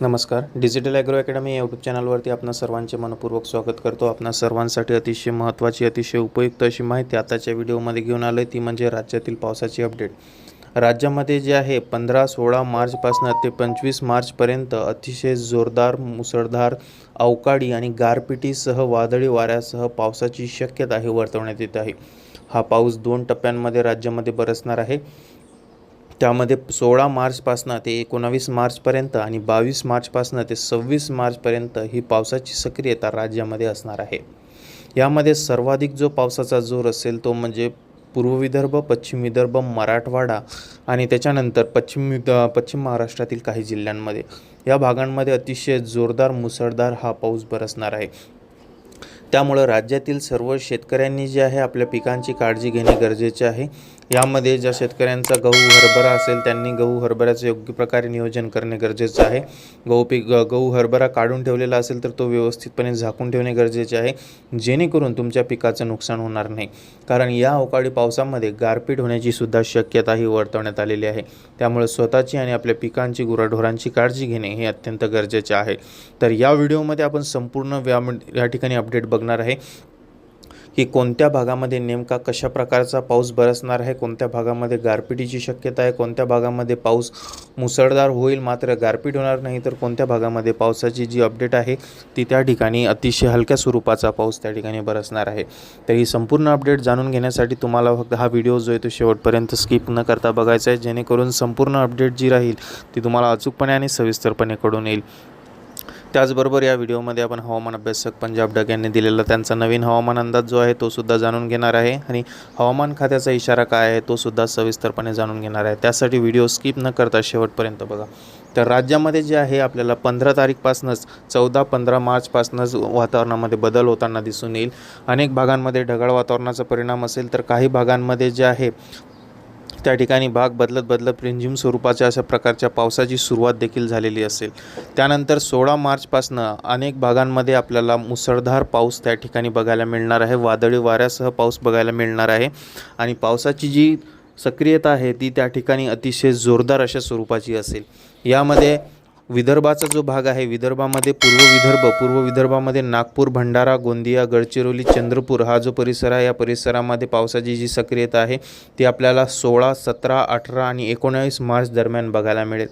नमस्कार. Digital agro academy या YouTube चॅनलवरती आपणा सर्वांचे मनपूर्वक स्वागत करतो. आपणा सर्वांसाठी अतिशय महत्त्वाची, अतिशय उपयुक्त अशी माहिती आताच्या व्हिडिओमध्ये घेऊन आलो आहे. ती म्हणजे राज्यातील पावसाची अपडेट. राज्यामध्ये जे आहे 15-16 मार्चपासून ते 25 मार्चपर्यंत अतिशय जोरदार, मुसळधार, अवकाळी आणि गारपिटीसह वादळी वाऱ्यासह पावसाची शक्यता आहे वर्तवण्यात येत आहे. हा पाऊस 2 टप्प्यांमध्ये राज्यामध्ये बरसणार आहे. त्यामध्ये 16 मार्चपासून ते 19 मार्चपर्यंत आणि 22 मार्चपासून ते 26 मार्चपर्यंत ही पावसाची सक्रियता राज्यामध्ये असणार आहे. यामध्ये सर्वाधिक जो पावसाचा जोर असेल तो म्हणजे पूर्व विदर्भ, पश्चिम विदर्भ, मराठवाडा आणि त्याच्यानंतर पश्चिम महाराष्ट्रातील काही जिल्ह्यांमध्ये, या भागांमध्ये अतिशय जोरदार, मुसळधार हा पाऊस बरसणार आहे. त्यामुळं राज्यातील सर्व शेतकऱ्यांनी जे आहे आपल्या पिकांची काळजी घेणे गरजेचे आहे. यामध्ये ज्या शेतकऱ्यांचा गहू हरभरा असेल त्यांनी गहू हरभऱ्याचं योग्य प्रकारे नियोजन करणे गरजेचं आहे. गहू हरभरा काढून ठेवलेला असेल तर तो व्यवस्थितपणे झाकून ठेवणे गरजेचे आहे, जेणेकरून तुमच्या पिकाचं नुकसान होणार नाही. कारण या अवकाळी पावसामध्ये गारपीट होण्याची सुद्धा शक्यताही वर्तवण्यात आलेली आहे. त्यामुळे स्वतःची आणि आपल्या पिकांची, गुराढोरांची काळजी घेणे हे अत्यंत गरजेचे आहे. तर या व्हिडिओमध्ये आपण संपूर्ण या ठिकाणी अपडेट बघणार आहे की कोणत्या भागामध्ये नेमका कशा प्रकारचा पाऊस बरसणार आहे, कोणत्या भागामध्ये गारपिटीची शक्यता आहे, कोणत्या भागामध्ये पाऊस मुसळधार होईल मात्र गारपीट होणार नाही, तर कोणत्या भागामध्ये पावसाची जी अपडेट आहे ती त्या ठिकाणी अतिशय हलक्या स्वरूपाचा पाऊस त्या ठिकाणी बरसणार आहे. तर ही संपूर्ण अपडेट जाणून घेण्यासाठी तुम्हाला फक्त हा व्हिडिओ जो आहे तो शेवटपर्यंत स्किप न करता बघायचा आहे, जेणेकरून संपूर्ण अपडेट जी राहील ती तुम्हाला अचूकपणे आणि सविस्तरपणे कळून येईल. त्याचबरोबर या व्हिडिओमध्ये आपण हवामान अभ्यासक पंजाब डग यांनी दिलेला त्यांचा नवीन हवामान अंदाज जो आहे तो सुद्धा जाणून घेणार आहे आणि हवामान खात्याचा इशारा काय आहे तो सुद्धा सविस्तरपणे जाणून घेणार आहे. त्यासाठी व्हिडिओ स्किप न करता शेवटपर्यंत बघा. तर राज्यामध्ये जे आहे आपल्याला 15 तारीखपासूनच 14-15 मार्चपासूनच वातावरणामध्ये बदल होताना दिसून येईल. अनेक भागांमध्ये ढगाळ वातावरणाचा परिणाम असेल तर काही भागांमध्ये जे आहे त्या ठिकाणी भाग बदलत रिमझिम स्वरूपाच्या अशा प्रकारच्या पावसाची सुरुवात देखील झालेली असेल. त्यानंतर 16 मार्चपासून अनेक भागांमध्ये आपल्याला मुसळधार पाऊस त्या ठिकाणी बघायला मिळणार आहे. वादळी वाऱ्यासह पाऊस बघायला मिळणार आहे आणि पावसाची जी सक्रियता आहे ती त्या ठिकाणी अतिशय जोरदार अशा स्वरूपाची असेल. यामध्ये विदर्भाचा जो भाग आहे, विदर्भामध्ये पूर्व विदर्भामध्ये नागपूर, भंडारा, गोंदिया, गडचिरोली, चंद्रपूर हा जो परिसर आहे, या परिसरामध्ये पावसाची जी सक्रियता आहे ती आपल्याला 16, 17, 18 आणि 19 मार्च दरम्यान बघायला मिळेल.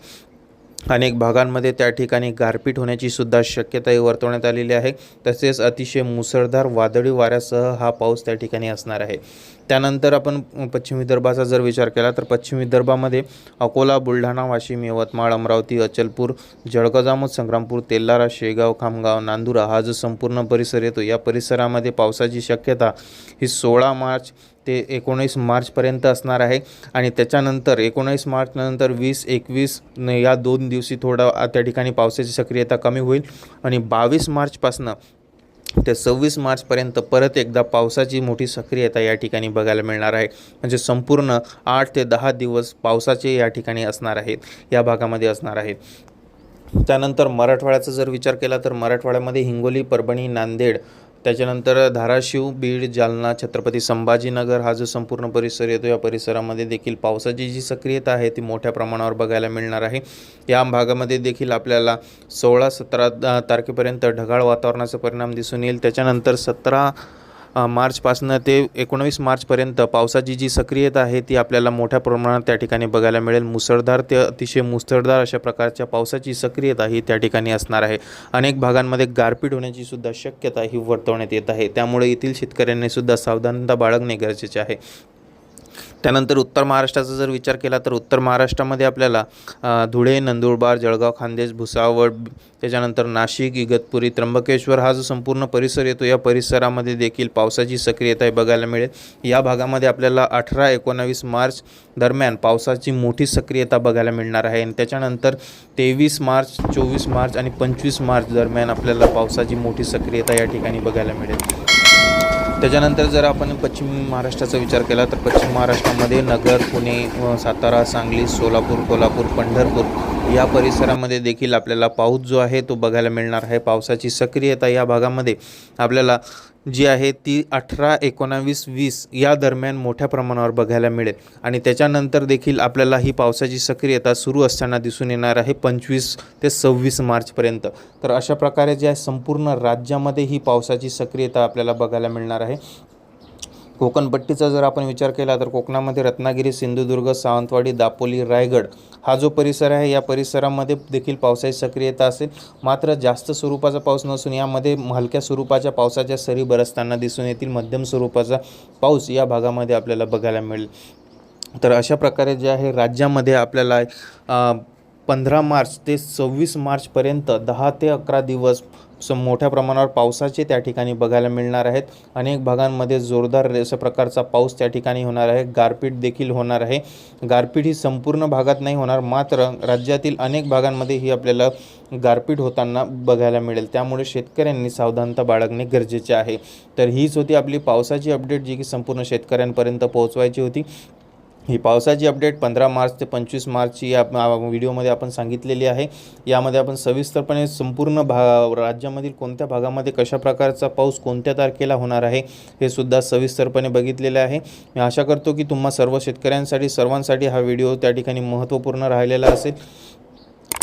अनेक भागांमध्ये त्या ठिकाणी गारपीट होण्याची सुद्धा शक्यताही वर्तवण्यात आलेली आहे. तसेच अतिशय मुसळधार वादळी वाऱ्यासह हा पाऊस त्या ठिकाणी असणार आहे. त्यानंतर आपण पश्चिम विदर्भाचा जर विचार केला तर पश्चिम विदर्भामध्ये अकोला, बुलढाणा, वाशिम, यवतमाळ, अमरावती, अचलपूर, जळगाव, जामोद, संग्रामपूर, तेल्हारा, शेगाव, खामगाव, नांदुरा हा जो संपूर्ण परिसर येतो, या परिसरामध्ये पावसाची शक्यता ही 16 मार्च ते 19 मार्चपर्यंत असणार आहे. आणि त्याच्यानंतर 19 मार्चनंतर 20-21 या 2 दिवशी थोडा त्या ठिकाणी पावसाची सक्रियता कमी होईल आणि 22 मार्चपासून ते 26 मार्चपर्यंत परत एकदा पावसाची मोठी सक्रियता या ठिकाणी बघायला मिळणार आहे. म्हणजे संपूर्ण 8 ते 10 दिवस पावसाचे या ठिकाणी असणार आहेत, या भागामध्ये असणार आहेत. त्यानंतर मराठवाड्याचा जर विचार केला तर मराठवाड्यामध्ये हिंगोली, परभणी, नांदेड, त्याच्यानंतर धाराशिव, बीड, जालना, छत्रपती संभाजीनगर हा जो संपूर्ण परिसर येतो, या परिसरामध्ये देखील पावसाची जी सक्रियता आहे ती मोठ्या प्रमाणावर बघायला मिळणार आहे. या भागामध्ये देखील आपल्याला 16-17 तारखेपर्यंत ढगाळ वातावरणाचा परिणाम दिसून येईल. त्याच्यानंतर 17 मार्चपासून ते 19 मार्चपर्यंत पावसाची जी सक्रियता आहे ती आपल्याला मोठ्या प्रमाणात त्या ठिकाणी बघायला मिळेल. मुसळधार ते अतिशय मुसळधार अशा प्रकारच्या पावसाची सक्रियता ही त्या ठिकाणी असणार आहे. अनेक भागांमध्ये गारपीट होण्याची सुद्धा शक्यता ही वर्तवण्यात येत आहे. त्यामुळे येथील शेतकऱ्यांनी सुद्धा सावधानता बाळगणे गरजेचे आहे. त्यानंतर उत्तर महाराष्ट्राचा जर विचार केला तर उत्तर महाराष्ट्रामध्ये आपल्याला धुळे, नंदुरबार, जळगाव, खान्देश, भुसावळ, त्याच्यानंतर नाशिक, इगतपुरी, त्र्यंबकेश्वर हा जो संपूर्ण परिसर येतो, या परिसरामध्ये देखील पावसाची सक्रियता बघायला मिळेल. या भागामध्ये आपल्याला 18-19 मार्च दरम्यान पावसाची मोठी सक्रियता बघायला मिळणार आहे आणि त्याच्यानंतर 23 मार्च, 24 मार्च आणि 25 मार्च दरम्यान आपल्याला पावसाची मोठी सक्रियता या ठिकाणी बघायला मिळेल. त्याच्यानंतर जर आपण पश्चिम महाराष्ट्राचा विचार केला तर पश्चिम महाराष्ट्रामध्ये नगर, पुणे, सातारा, सांगली, सोलापूर, कोल्हापूर, पंढरपूर या परिसरामध्ये देखील आपल्याला पाऊस जो आहे तो बघायला मिळणार आहे. पावसाची सक्रियता या भागामध्ये आपल्याला जी आहे ती 18, 19, 20 या दरम्यान मोठ्या प्रमाणावर बघायला मिळेल आणि त्याच्यानंतर देखील आपल्याला ही पावसाची सक्रियता सुरू असताना दिसून येणार आहे 25 ते 26 मार्चपर्यंत. तर अशा प्रकारे जे आहे संपूर्ण राज्यामध्ये ही पावसाची सक्रियता आपल्याला बघायला मिळणार आहे. कोकणपट्टीचा जर आपण विचार केला तर कोकणामध्ये रत्नागिरी, सिंधुदुर्ग, सावंतवाडी, दापोली, रायगड हा जो परिसर आहे या परिसरामध्ये देखील पावसाची सक्रियता असेल. मात्र जास्त स्वरूपाचा पाऊस नसून यामध्ये हलक्या स्वरूपाच्या पावसाच्या सरी बरसताना दिसून येतील. मध्यम स्वरूपाचा पाऊस या भागामध्ये आपल्याला बघायला मिळेल. तर अशा प्रकारे जे आहे राज्यामध्ये आपल्याला 15 मार्च ते 26 मार्चपर्यंत 10 ते 11 दिवस मोठ्या प्रमाणावर पावसाचे त्या ठिकाणी बघायला मिळणार आहेत. अनेक भागांमध्ये जोरदार अशा प्रकारचा पाऊस त्या ठिकाणी होणार आहे. गारपीट देखील होणार आहे. गारपीट ही संपूर्ण भागात नाही होणार, मात्र राज्यातील अनेक भागांमध्ये ही आपल्याला गारपीट होताना बघायला मिळेल. त्यामुळे शेतकऱ्यांनी सावधानता बाळगणे गरजेचे आहे. तर हीच होती आपली पावसाची अपडेट, जी की संपूर्ण शेतकऱ्यांपर्यंत पोहोचवायची होती. ही पावसाची अपडेट 15 मार्च ते 25 मार्चची या व्हिडिओमध्ये आपण सांगितलेली आहे. यामध्ये आपण सविस्तरपणे संपूर्ण राज्यामधील कोणत्या भागामध्ये कशा प्रकारचा पाऊस कोणत्या तारखेला होणार आहे हे सुद्धा सविस्तरपणे बघितलेले आहे. मी आशा करतो की तुम्हा सर्व शेतकऱ्यांसाठी सर्वांसाठी हा व्हिडिओ त्या ठिकाणी महत्त्वपूर्ण राहिलेला असेल.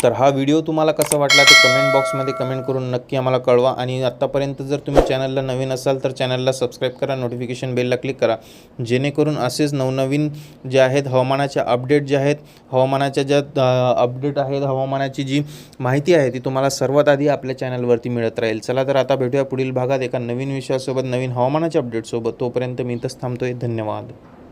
तर हा व्हिडिओ तुम्हाला कसा वाटला ते कमेंट बॉक्समध्ये कमेंट करून नक्की आम्हाला कळवा. आणि आत्तापर्यंत जर तुम्ही चॅनलला नवीन असाल तर चॅनलला सबस्क्राईब करा, नोटिफिकेशन बेलला क्लिक करा, जेणेकरून असेच नवनवीन जे आहेत हवामानाच्या अपडेट जे आहेत, हवामानाच्या ज्या अपडेट आहेत, हवामानाची जी माहिती आहे ती तुम्हाला सर्वात आधी आपल्या चॅनलवरती मिळत राहील. चला तर आता भेटूया पुढील भागात एका नवीन विषयासोबत, नवीन हवामानाच्या अपडेटसोबत. तोपर्यंत मी इथंच थांबतोय. धन्यवाद.